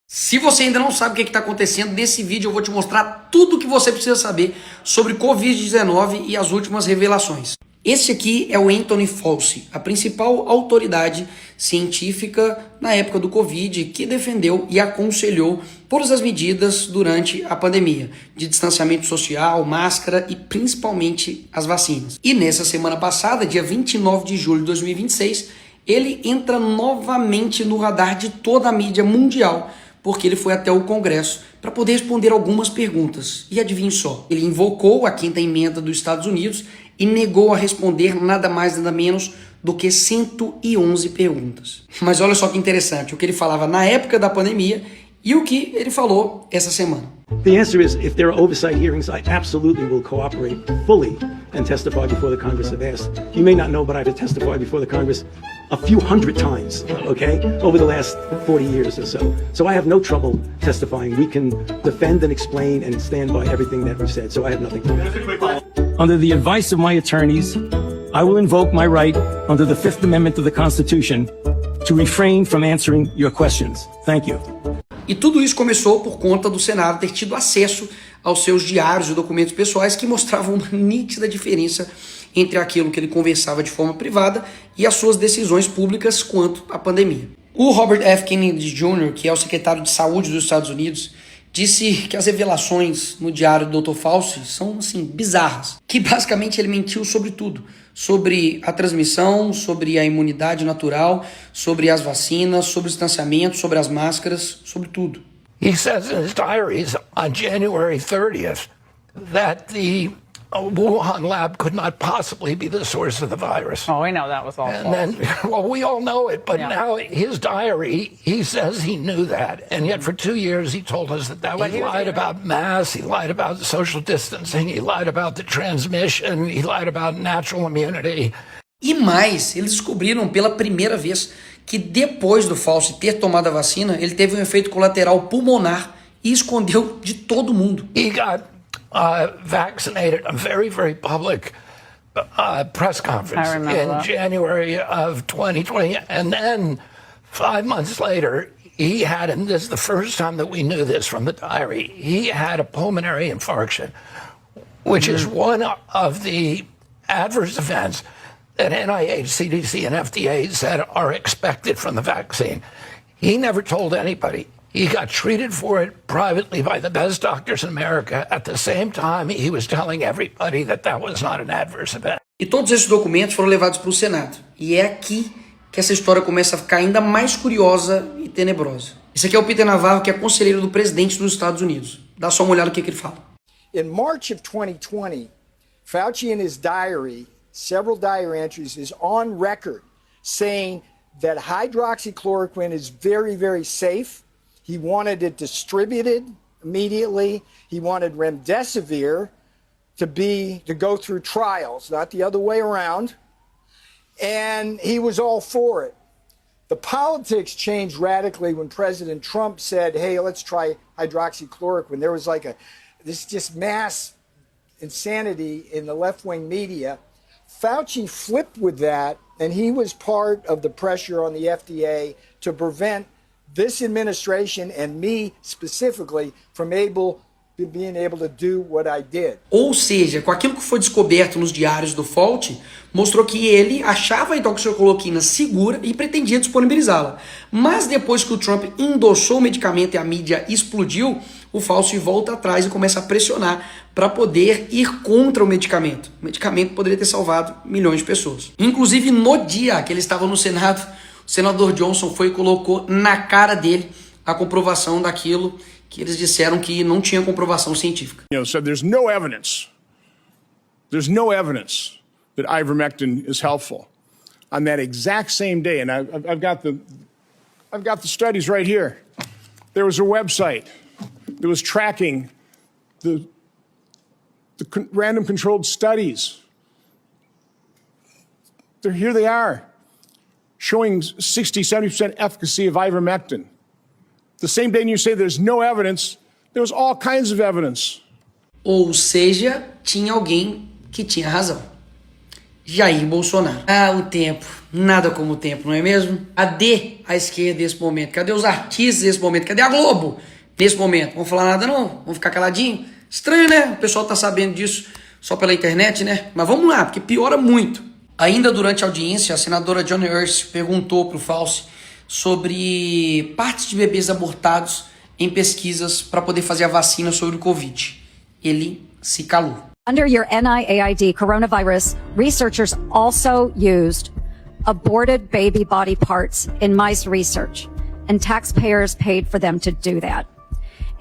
Se você ainda não sabe o que está acontecendo, nesse vídeo eu vou te mostrar tudo o que você precisa saber sobre Covid-19 e as últimas revelações. Esse aqui é o Anthony Fauci, a principal autoridade científica na época do Covid, que defendeu e aconselhou todas as medidas durante a pandemia, de distanciamento social, máscara e principalmente as vacinas. E nessa semana passada, dia 29 de julho de 2026, ele entra novamente no radar de toda a mídia mundial, porque ele foi até o Congresso para poder responder algumas perguntas. E adivinhe só, ele invocou a 5ª emenda dos Estados Unidos e negou a responder nada mais nada menos do que 111 perguntas. Mas olha só que interessante, o que ele falava na época da pandemia e o que ele falou essa semana. The answer is, if there are oversight hearings, I absolutely will cooperate fully and testify before the Congress if asked. You may not know, but I've testified before the Congress a few hundred times, okay, over the last 40 years or so. So I have no trouble testifying. We can defend and explain and stand by everything that we've said, so I have nothing to do. Under the advice of my attorneys, I will invoke my right under the Fifth Amendment of the Constitution to refrain from answering your questions. Thank you. E tudo isso começou por conta do Senado ter tido acesso aos seus diários e documentos pessoais que mostravam uma nítida diferença entre aquilo que ele conversava de forma privada e as suas decisões públicas quanto à pandemia. O Robert F. Kennedy Jr., que é o secretário de Saúde dos Estados Unidos, disse que as revelações no diário do Dr. Fauci são, assim, bizarras. Que basicamente ele mentiu sobre tudo. Sobre a transmissão, sobre a imunidade natural, sobre as vacinas, sobre o distanciamento, sobre as máscaras, sobre tudo. He says in his diaries on January 30th that the Wuhan lab could not possibly be the source of the virus. Oh, we know that was all And false. then, well, we all know it, but Yeah. now his diary, he says he knew that. And yet for 2 years he told us that he lied about masks, he lied about social distancing, he lied about the transmission, he lied about natural immunity. E mais, eles descobriram pela primeira vez que depois do Fauci ter tomado a vacina, ele teve um efeito colateral pulmonar e escondeu de todo mundo. He got vaccinated, a very, very public press conference in January of 2020. And then 5 months later, he had, and this is the first time that we knew this from the diary, he had a pulmonary infarction, which is one of the adverse events that NIH, CDC, and FDA said are expected from the vaccine. He never told anybody. He got treated for it privately by the best doctors in America. At the same time, he was telling everybody that that was not an adverse event. E todos esses documentos foram levados para o Senado. E é aqui que essa história começa a ficar ainda mais curiosa e tenebrosa. Esse aqui é o Peter Navarro, que é conselheiro do presidente dos Estados Unidos. Dá só uma olhada no que ele fala. In March of 2020, Fauci in his diary, several diary entries, is on record saying that hydroxychloroquine is very, very safe. He wanted it distributed immediately. He wanted remdesivir to go through trials, not the other way around. And he was all for it. The politics changed radically when President Trump said, hey, let's try hydroxychloroquine. There was like this just mass insanity in the left-wing media. Fauci flipped with that, and he was part of the pressure on the FDA to prevent this administration and me specifically from being able to do what I did. Ou seja, com aquilo que foi descoberto nos diários do Fauci, mostrou que ele achava a hidroxicloroquina segura e pretendia disponibilizá-la. Mas depois que o Trump endossou o medicamento e a mídia explodiu, o Fauci volta atrás e começa a pressionar para poder ir contra o medicamento. O medicamento poderia ter salvado milhões de pessoas. Inclusive, no dia que ele estava no Senado, o senador Johnson foi e colocou na cara dele a comprovação daquilo que eles disseram que não tinha comprovação científica. So there's no evidence. There's no evidence that ivermectin is helpful. On that exact same day, and I've got the studies right here. There was a website that was tracking the random controlled studies. Here they are, showing 60, 70% efficacy of ivermectin. The same day you say there's no evidence, there was all kinds of evidence. Ou seja, tinha alguém que tinha razão. Jair Bolsonaro. Ah, o tempo. Nada como o tempo, não é mesmo? Cadê a esquerda nesse momento? Cadê os artistas nesse momento? Cadê a Globo nesse momento? Vamos falar nada não? Vamos ficar caladinho? Estranho, né? O pessoal tá sabendo disso só pela internet, né? Mas vamos lá, porque piora muito. Ainda durante a audiência, a senadora Joni Ernst perguntou pro Fauci sobre partes de bebês abortados em pesquisas para poder fazer a vacina sobre o Covid. Ele se calou. Under your NIAID coronavirus, researchers also used aborted baby body parts in mice research, and taxpayers paid for them to do that.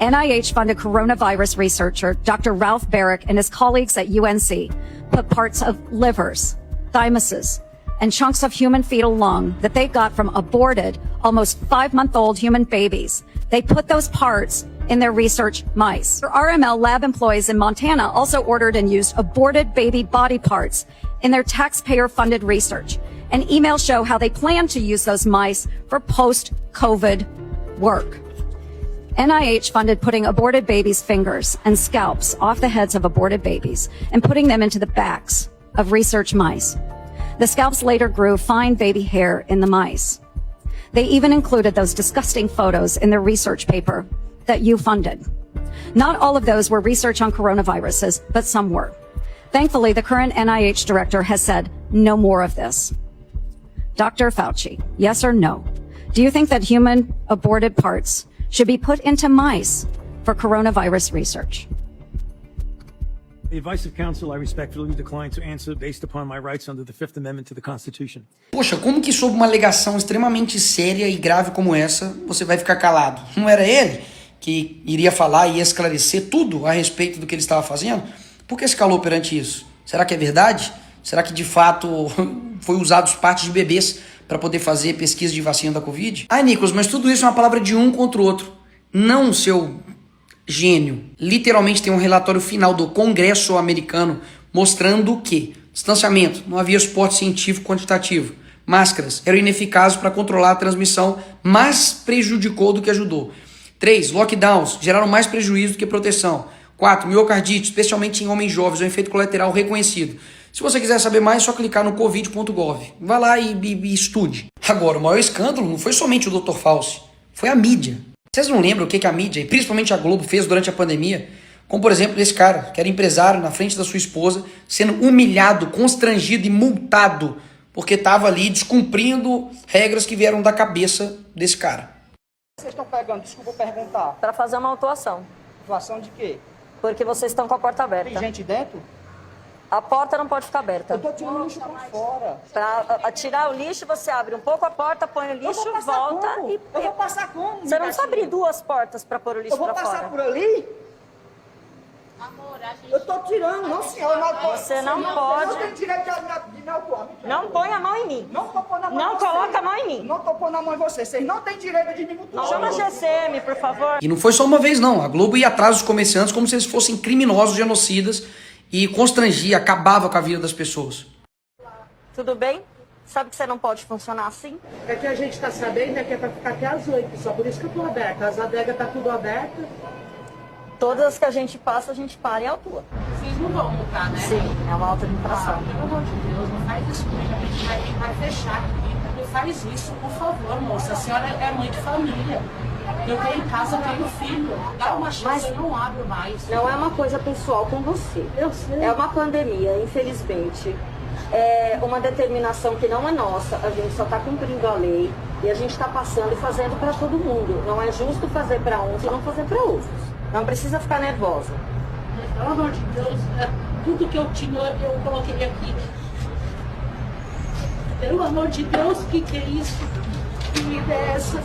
NIH-funded coronavirus researcher Dr. Ralph Barrick and his colleagues at UNC put parts of livers, thymuses, and chunks of human fetal lung that they got from aborted, almost 5-month-old human babies. They put those parts in their research mice. RML lab employees in Montana also ordered and used aborted baby body parts in their taxpayer-funded research. And emails show how they plan to use those mice for post-COVID work. NIH funded putting aborted babies' fingers and scalps off the heads of aborted babies and putting them into the backs of research mice. The scalps later grew fine baby hair in the mice. They even included those disgusting photos in their research paper that you funded. Not all of those were research on coronaviruses, but some were. Thankfully, the current NIH director has said no more of this. Dr. Fauci, yes or no? Do you think that human aborted parts should be put into mice for coronavirus research? The advice of counsel, I respectfully decline to answer based upon my rights under the Fifth Amendment to the Constitution. Poxa, como que sob uma alegação extremamente séria e grave como essa, você vai ficar calado? Não era ele que iria falar e esclarecer tudo a respeito do que ele estava fazendo? Por que se calou perante isso? Será que é verdade? Será que de fato foi usado partes de bebês para poder fazer pesquisa de vacina da Covid? Ah, Nicolas, mas tudo isso é uma palavra de um contra o outro. Não, seu gênio. Literalmente tem um relatório final do Congresso americano mostrando que distanciamento, não havia suporte científico quantitativo. Máscaras eram ineficazes para controlar a transmissão, mas prejudicou do que ajudou. 3. Lockdowns geraram mais prejuízo do que proteção. 4. Miocardite, especialmente em homens jovens, é um efeito colateral reconhecido. Se você quiser saber mais, é só clicar no covid.gov. Vai lá e estude. Agora, o maior escândalo não foi somente o Dr. Fauci, foi a mídia. Vocês não lembram o que a mídia, e principalmente a Globo, fez durante a pandemia? Como, por exemplo, esse cara, que era empresário na frente da sua esposa, sendo humilhado, constrangido e multado, porque estava ali descumprindo regras que vieram da cabeça desse cara. Vocês estão pegando, desculpa perguntar. Para fazer uma autuação. Autuação de quê? Porque vocês estão com a porta aberta. Tem gente dentro? A porta não pode ficar aberta. Eu tô tirando lixo pra fora. Para tirar o lixo, você abre um pouco a porta, põe o lixo, volta como? e... Eu vou passar como? Você não precisa abrir 2 portas para pôr o lixo para fora. Eu vou passar por ali? Eu tô tirando, não senhor. Você não pode... Não tem direito de me autuar. Não põe a mão em mim. Não tô pondo a mão em Não você. coloca a mão em mim. Não tô pondo a mão em você. Vocês não têm direito de me autuar. Chama a GCM, por favor. E não foi só uma vez, não. A Globo ia atrás dos comerciantes como se eles fossem criminosos, genocidas, e constrangia, acabava com a vida das pessoas. Tudo bem? Sabe que você não pode funcionar assim? É que a gente tá sabendo que é pra ficar até às 8, só por isso que eu tô aberta. As adegas tá tudo aberta. Todas as que a gente passa, a gente para e autua. Vocês não vão multar, né? Sim, é uma alta de infração. Pelo amor de Deus, não faz isso comigo. A gente vai fechar aqui. Não faz isso, por favor, moça. A senhora é mãe de família. Eu tenho em casa, eu tenho filho. Dá uma chance, eu não abro mais. Não é uma coisa pessoal com você. Eu sei. É uma pandemia, infelizmente. É uma determinação que não é nossa. A gente só está cumprindo a lei. E a gente está passando e fazendo para todo mundo. Não é justo fazer para uns e não fazer para outros. Não precisa ficar nervosa. Pelo amor de Deus, tudo que eu tinha, eu coloquei aqui. Pelo amor de Deus, que é isso? Que vida é essa?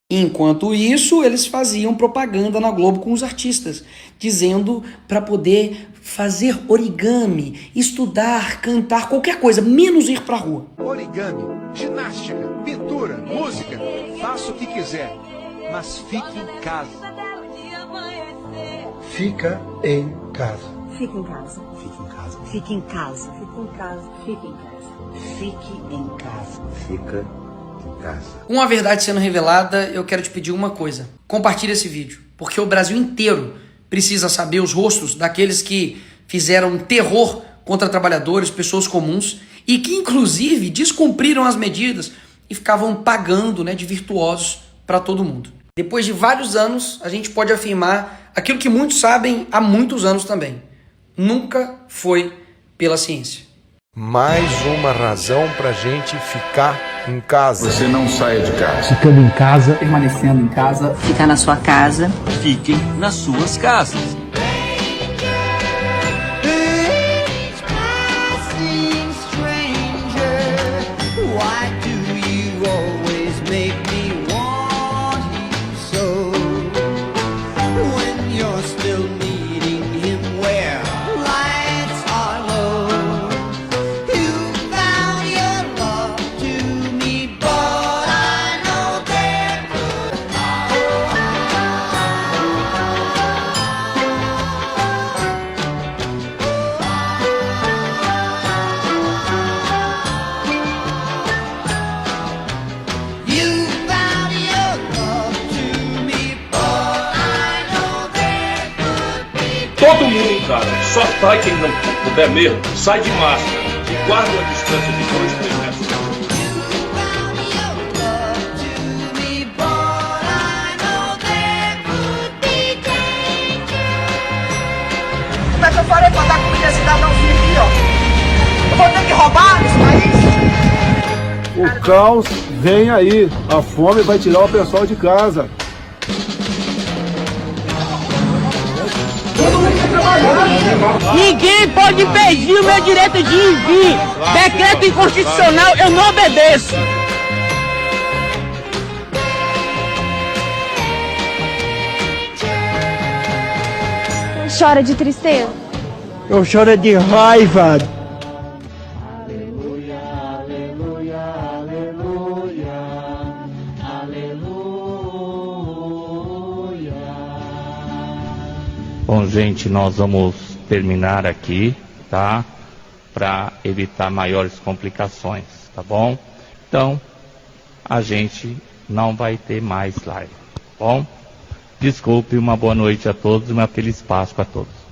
Enquanto isso, eles faziam propaganda na Globo com os artistas, dizendo para poder fazer origami, estudar, cantar, qualquer coisa, menos ir pra rua. Origami, ginástica, pintura, música, faça o que quiser, mas fique em casa. Fica em casa. Fique em casa. Fique em casa. Fique em casa. Fique em casa. Fique em casa. Fique em casa. Fica em casa. Com a verdade sendo revelada, eu quero te pedir uma coisa. Compartilhe esse vídeo, porque o Brasil inteiro precisa saber os rostos daqueles que fizeram terror contra trabalhadores, pessoas comuns, e que inclusive descumpriram as medidas e ficavam pagando, né, de virtuosos para todo mundo. Depois de vários anos, a gente pode afirmar aquilo que muitos sabem há muitos anos também. Nunca foi pela ciência. Mais uma razão pra gente ficar em casa. Você não saia de casa. Ficando em casa, permanecendo em casa. Ficar na sua casa. Fiquem nas suas casas. Todo mundo em casa, só sai quem não puder mesmo, sai de máscara e guarda uma distância de 2 metros. Como é que eu farei pra dar comida a cidadãozinho aqui, ó? Eu vou ter que roubar nesse país? O caos vem aí, a fome vai tirar o pessoal de casa. Ninguém pode impedir o meu direito de ir e vir. Decreto inconstitucional, eu não obedeço. Chora de tristeza? Eu choro de raiva. Bom, gente, nós vamos terminar aqui, tá? Para evitar maiores complicações, tá bom? Então, a gente não vai ter mais live, tá bom? Desculpe, uma boa noite a todos e uma feliz Páscoa a todos.